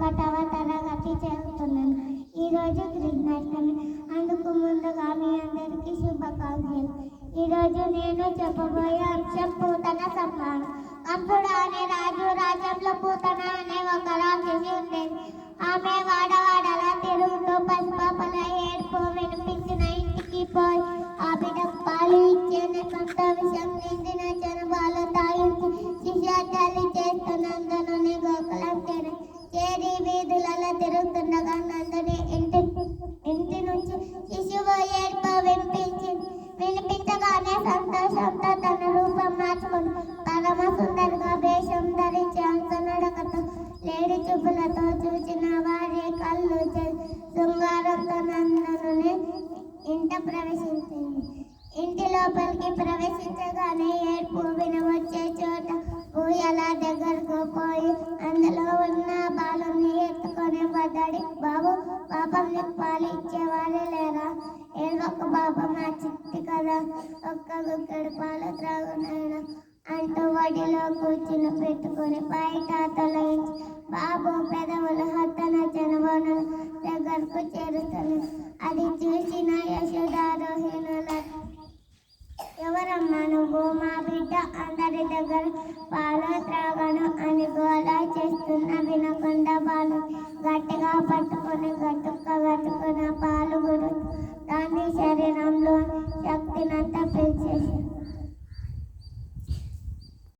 ఒకటవ తరగతి చేస్తున్నాను. ఈరోజు కృష్ణాష్టమి. అందుకు ముందుగా మీ అందరికీ శుభాకాంక్షలు. ఈరోజు నేను చెప్పబోయే అంశం పూతన సంహారం. కంసుడు అనే రాజు రాజ్యంలో పూతన అనే ఒక రాక్షసి ఉండేది. ఆమె వాడవాడలా తిరుగుతూ పసిపాపల ఏడుపు వినిపించిన ఇంటికి పోయి ఆ బిడ్డకు పాలు ఇచ్చేనే కొంత విషయం నిండిన చనుబాలు తాగించి శిష్యార్థాలు చేస్తున్నందుని గోకులం చేరి వీధులలో తిరుగుతుండగా నందుని ఇంటి నుంచి శిశువు ఏడుపు వినిపించగానే సంతోషంతో తన రూపం మార్చుకుని పరమ సుందరిగా వేషం ధరించి అంశనడకతో లేడి చూపులతో చూసిన వారి కళ్ళు శృంగారంతో నందనుని ఇంట ప్రవేశించింది. ఇంటి లోపలికి ప్రవేశించగానే ఏడుపు వినవచ్చే చోట ఊయల దగ్గరకు పోయి అందులో ఉన్న బాలుని ఎత్తుకొని వద్దడి, బాబు పాపం నీకు పాలు ఇచ్చేవారే లేరా? ఏడొక్క బాబు మా చిట్టి కదా, ఒక్క గుక్కడి పాలు త్రాగునైనా అంటూ వడిలో కూర్చుని పెట్టుకొని బయట తొలగించి బాబు పెదవులు హత్తన చనుబోను దగ్గరకు చేరుతుంది. అది చూసిన యశోదారోహిణుల, ఎవరమ్మా నువ్వు? మా బిడ్డ అందరి దగ్గర పాలు త్రాగను అని గోలా చేస్తున్న వినకుండా బాలు గట్టిగా పట్టుకుని గట్టుకున్న పాలు గురు దాని శరీరంలో శక్తినంతా పిలిచేసి